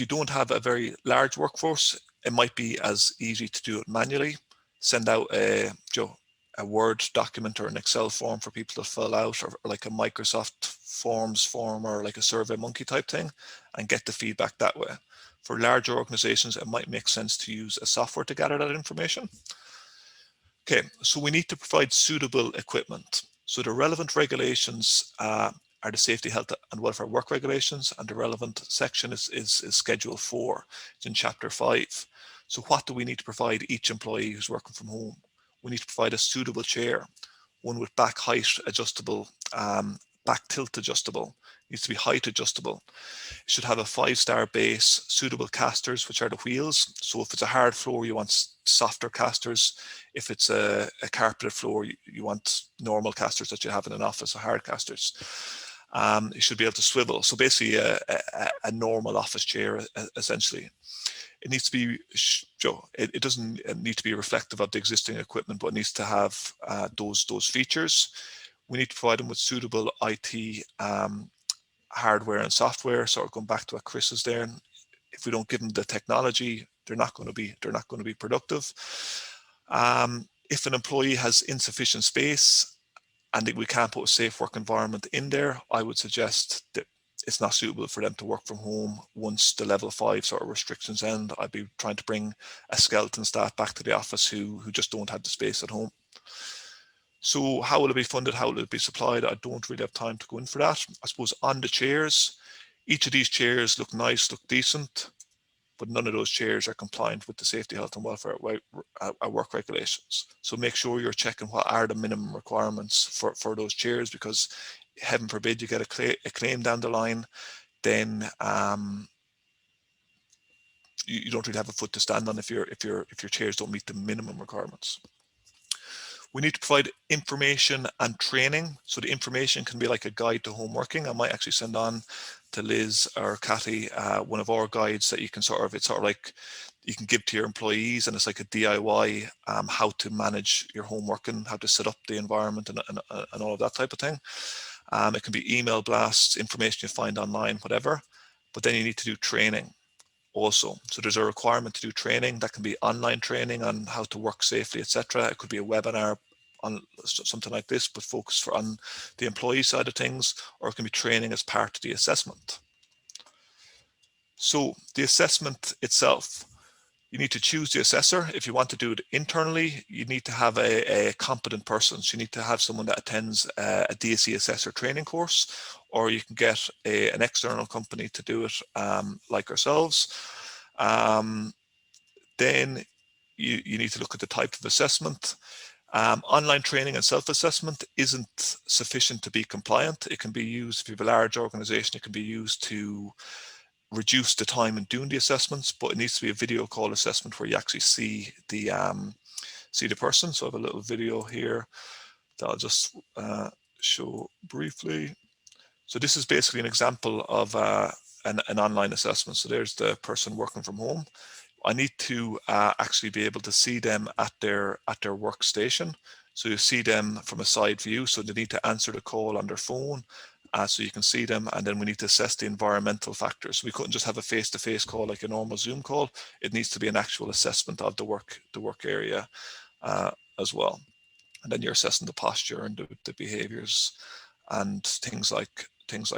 don't have a very large workforce, it might be as easy to do it manually. Send out a Word document or an Excel form for people to fill out, or like a Microsoft Forms form, or like a SurveyMonkey type thing, and get the feedback that way. For larger organizations, it might make sense to use a software to gather that information. Okay, so we need to provide suitable equipment. So the relevant regulations are the safety, health and welfare work regulations, and the relevant section is Schedule 4. It's in Chapter 5. So what do we need to provide each employee who's working from home? We need to provide a suitable chair, one with back height adjustable, back tilt adjustable, it needs to be height adjustable. It should have a 5-star base, suitable casters, which are the wheels. So if it's a hard floor, you want softer casters. If it's a carpeted floor, you want normal casters that you have in an office, or hard casters. It should be able to swivel. So basically a normal office chair, essentially. It needs to be, it doesn't need to be reflective of the existing equipment, but it needs to have those features. We need to provide them with suitable IT hardware and software. So going back to what Chris is there, if we don't give them the technology, they're not going to be productive. If an employee has insufficient space and we can't put a safe work environment in there, I would suggest that it's not suitable for them to work from home. Once the level 5 sort of restrictions end, I'd be trying to bring a skeleton staff back to the office who just don't have the space at home. So how will it be funded? How will it be supplied? I don't really have time to go in for that. I suppose on the chairs, each of these chairs look nice, look decent, but none of those chairs are compliant with the safety, health and welfare work regulations. So make sure you're checking what are the minimum requirements for those chairs, because heaven forbid you get a claim down the line, then you don't really have a foot to stand on if your chairs don't meet the minimum requirements. We need to provide information and training. So the information can be like a guide to home working. I might actually send on to Liz or Kathy one of our guides that you can it's sort of like you can give to your employees, and it's like a DIY how to manage your home working, how to set up the environment and all of that type of thing. It can be email blasts, information you find online, whatever, but then you need to do training also. So there's a requirement to do training. That can be online training on how to work safely, etc. It could be a webinar on something like this, but focused on the employee side of things, or it can be training as part of the assessment. So the assessment itself, you need to choose the assessor. If you want to do it internally, you need to have a competent person. So you need to have someone that attends a DSE assessor training course, or you can get an external company to do it like ourselves. Then you need to look at the type of assessment. Online training and self-assessment isn't sufficient to be compliant. It can be used, if you have a large organization, it can be used to reduce the time in doing the assessments, but it needs to be a video call assessment where you actually see the person. So I have a little video here that I'll just show briefly. So this is basically an example of an online assessment. So there's the person working from home. I need to actually be able to see them at their workstation. So you see them from a side view, so they need to answer the call on their phone, so you can see them, and then we need to assess the environmental factors. We couldn't just have a face-to-face call like a normal Zoom call. It needs to be an actual assessment of the work area as well. And then you're assessing the posture and the behaviors and things like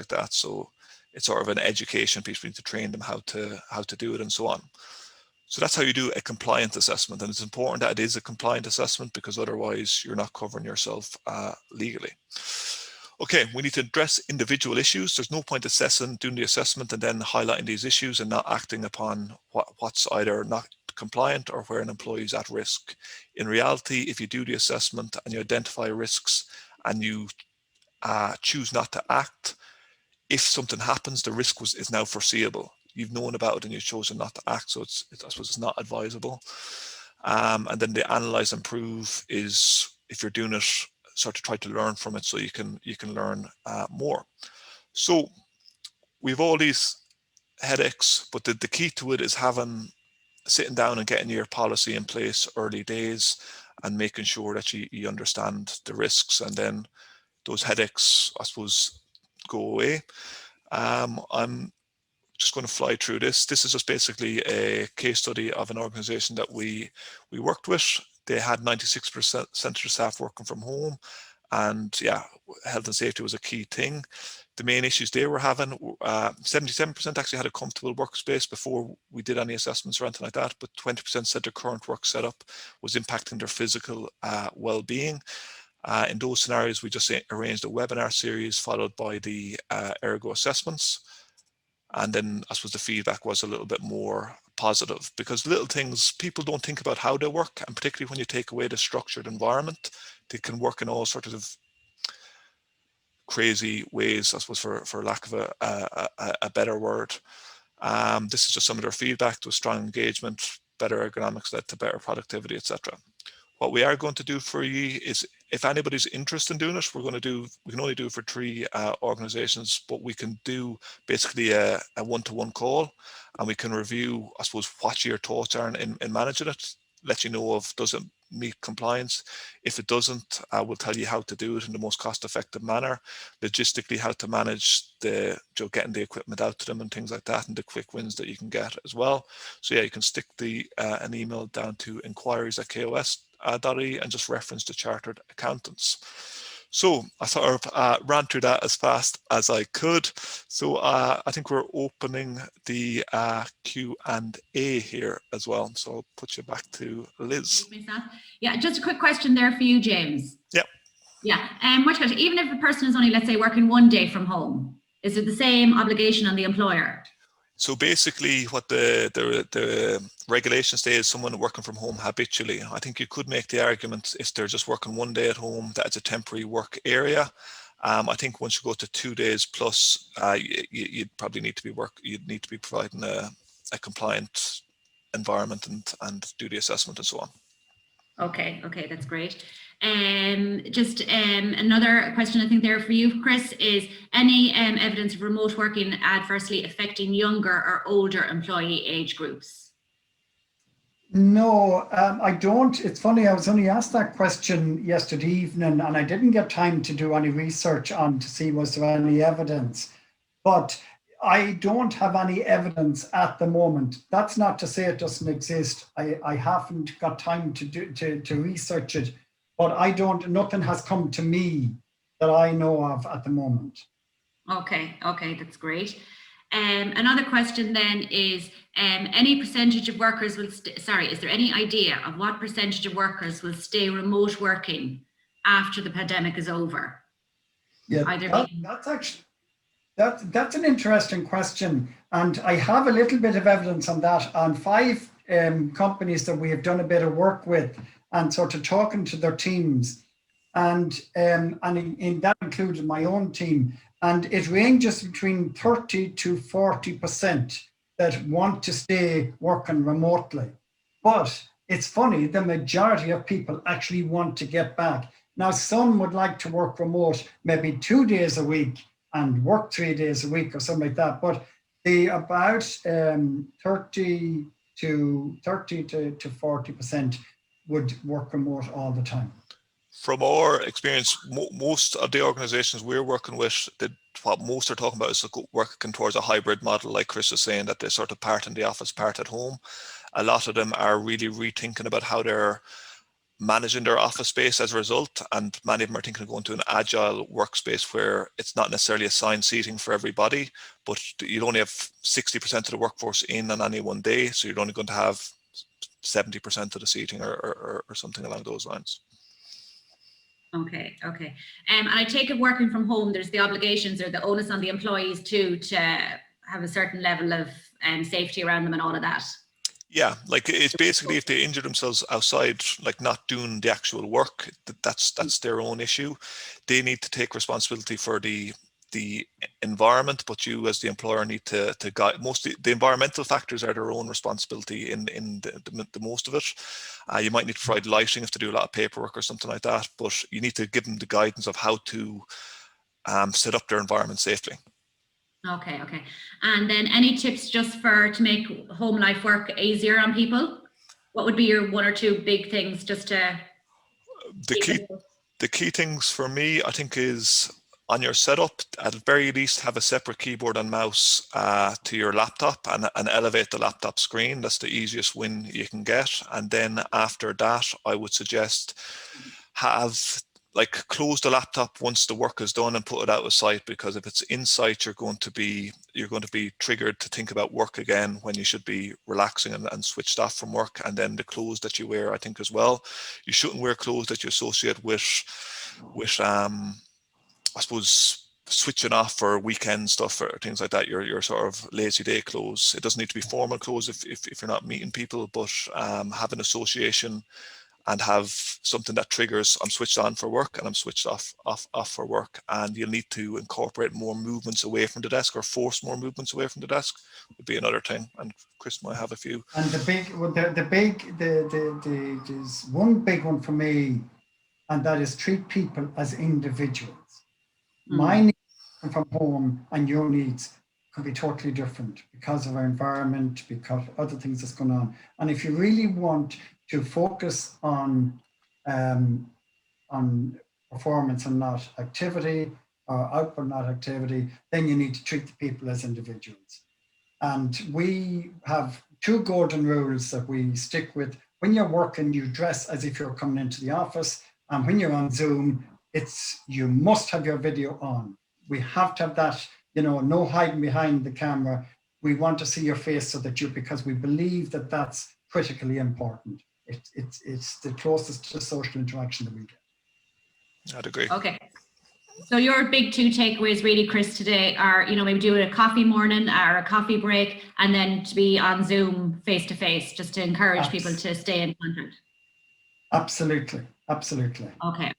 that. So it's sort of an education piece. We need to train them how to do it and so on. So that's how you do a compliant assessment, and it's important that it is a compliant assessment, because otherwise you're not covering yourself legally. Okay, we need to address individual issues. There's no point doing the assessment and then highlighting these issues and not acting upon what's either not compliant or where an employee is at risk. In reality, if you do the assessment and you identify risks and you choose not to act, if something happens, the risk is now foreseeable. You've known about it and you've chosen not to act, so I suppose it's not advisable. And then the analyze and improve is, if you're doing it, sort of try to learn from it so you can learn more. So we've all these headaches, but the key to it is sitting down and getting your policy in place early days and making sure that you understand the risks, and then those headaches, I suppose, go away. I'm just going to fly through this. This is just basically a case study of an organization that we worked with. They had 96% of the staff working from home, and yeah, health and safety was a key thing. The main issues they were having, 77% actually had a comfortable workspace before we did any assessments or anything like that, but 20% said their current work setup was impacting their physical well-being. In those scenarios, we just arranged a webinar series followed by the ergo assessments. And then I suppose the feedback was a little bit more positive, because little things, people don't think about how they work, and particularly when you take away the structured environment, they can work in all sorts of crazy ways, I suppose, for lack of a better word. This is just some of their feedback. There was strong engagement, better ergonomics led to better productivity, etc. What we are going to do for you is, if anybody's interested in doing it, we can only do it for 3 organizations, but we can do basically a one-to-one call, and we can review, I suppose, what your thoughts are in managing it, let you know if does it meet compliance. If it doesn't, we'll tell you how to do it in the most cost-effective manner, logistically how to manage getting the equipment out to them and things like that, and the quick wins that you can get as well. So yeah, you can stick an email down to inquiries@kos.ie and just reference the chartered accountants. So I sort of ran through that as fast as I could. So I think we're opening the Q&A here as well. So I'll put you back to Liz. Yeah, just a quick question there for you, James. Yeah. Yeah, even if a person is only, let's say, working 1 day from home, is it the same obligation on the employer? So basically what the regulations say is someone working from home habitually. I think you could make the argument, if they're just working 1 day at home, that it's a temporary work area. I think once you go to 2 days plus, you'd probably need to be providing a compliant environment and do the assessment and so on. Okay, that's great. Another question I think there for you, Chris, is any evidence of remote working adversely affecting younger or older employee age groups? No, I don't. It's funny, I was only asked that question yesterday evening, and I didn't get time to do any research on to see was there any evidence. But I don't have any evidence at the moment. That's not to say it doesn't exist. I haven't got time to research it, but nothing has come to me that I know of at the moment. Okay, that's great. Another question then is, any percentage of workers will, is there any idea of what percentage of workers will stay remote working after the pandemic is over? Yeah, that's an interesting question. And I have a little bit of evidence on that on 5 companies that we have done a bit of work with and sort of talking to their teams. And in that included my own team. And it ranges between 30 to 40% that want to stay working remotely. But it's funny, the majority of people actually want to get back. Now, some would like to work remote maybe 2 days a week and work 3 days a week or something like that. But the about 30 to 30 to 40% would work remote all the time? From our experience, most of the organizations we're working with, what most are talking about is working towards a hybrid model, like Chris was saying, that they sort of part in the office, part at home. A lot of them are really rethinking about how they're managing their office space as a result, and many of them are thinking of going to an agile workspace where it's not necessarily assigned seating for everybody, but you'd only have 60% of the workforce in on any one day, so you're only going to have 70% of the seating or something along those lines. Okay. And I take it working from home, there's the obligations or the onus on the employees too to have a certain level of safety around them and all of that. Yeah, like it's basically if they injure themselves outside, like not doing the actual work, that's their own issue. They need to take responsibility for the environment, but you as the employer need to guide. The environmental factors are their own responsibility in the most of it. You might need to provide lighting if they do a lot of paperwork or something like that, but you need to give them the guidance of how to set up their environment safely. Okay. And then any tips just to make home life work easier on people? What would be your one or two big things just to... The key things for me, I think, is on your setup, at the very least, have a separate keyboard and mouse to your laptop and elevate the laptop screen. That's the easiest win you can get. And then after that, I would suggest close the laptop once the work is done and put it out of sight, because if it's in sight, you're going to be triggered to think about work again when you should be relaxing and switched off from work. And then the clothes that you wear, I think as well, you shouldn't wear clothes that you associate with I suppose switching off for weekend stuff or things like that, your sort of lazy day clothes. It doesn't need to be formal clothes if you're not meeting people, but have an association and have something that triggers I'm switched on for work and I'm switched off for work. And you'll need to incorporate more movements away from the desk, or force more movements away from the desk would be another thing. And Chris might have a few. And there's one big one for me, and that is treat people as individuals. My needs from home and your needs could be totally different because of our environment, because of other things that's going on. And if you really want to focus on performance and not activity, or output not activity, then you need to treat the people as individuals. And we have two golden rules that we stick with. When you're working, you dress as if you're coming into the office. And when you're on Zoom, you must have your video on. We have to have that, no hiding behind the camera. We want to see your face because we believe that that's critically important. It's the closest to social interaction that we get. I'd agree. Okay. So your big two takeaways really, Chris, today are, maybe do a coffee morning or a coffee break, and then to be on Zoom face-to-face, just to encourage people to stay in contact. Absolutely. Okay.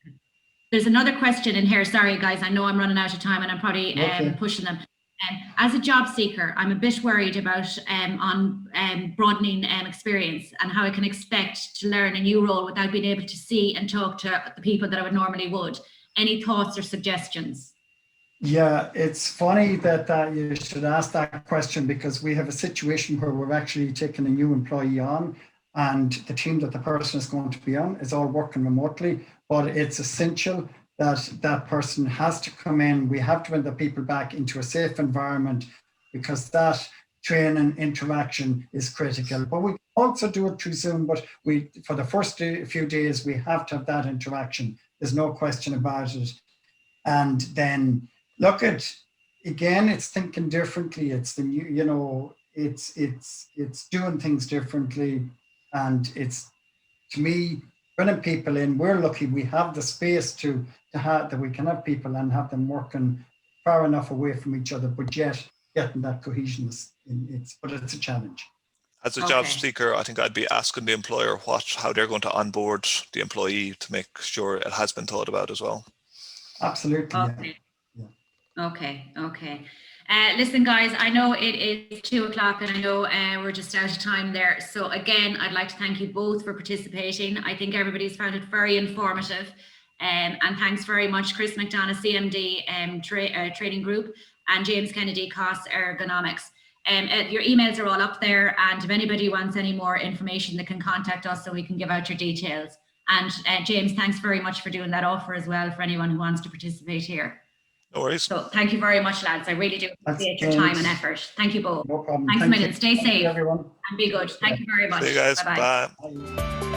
There's another question in here. Sorry, guys, I know I'm running out of time and I'm probably pushing them. As a job seeker, I'm a bit worried about broadening experience and how I can expect to learn a new role without being able to see and talk to the people that I would normally would. Any thoughts or suggestions? Yeah, it's funny that you should ask that question, because we have a situation where we're actually taking a new employee on, and the team that the person is going to be on is all working remotely, but it's essential that that person has to come in. We have to bring the people back into a safe environment, because that training interaction is critical. But we also do it through Zoom, but for the first few days, we have to have that interaction. There's no question about it. And then it's thinking differently. It's the new, it's doing things differently. And it's, to me, bringing people in, we're lucky we have the space to have that we can have people and have them working far enough away from each other, but yet getting that cohesion but it's a challenge. As a job seeker, I think I'd be asking the employer how they're going to onboard the employee to make sure it has been thought about as well. Absolutely. Okay. Yeah. Okay. Listen, guys, I know it is 2:00 and I know we're just out of time there. So again, I'd like to thank you both for participating. I think everybody's found it very informative. And thanks very much, Chris McDonough, CMD Trading Group, and James Kennedy, Cost Ergonomics. Your emails are all up there, and if anybody wants any more information, they can contact us so we can give out your details. And James, thanks very much for doing that offer as well for anyone who wants to participate here. No worries. So thank you very much, lads. I really do appreciate your time and effort. Thank you both. No problem. Thanks a million. Stay safe everyone. and be good. Thank you very much. See you guys. Bye-bye. Bye. Bye.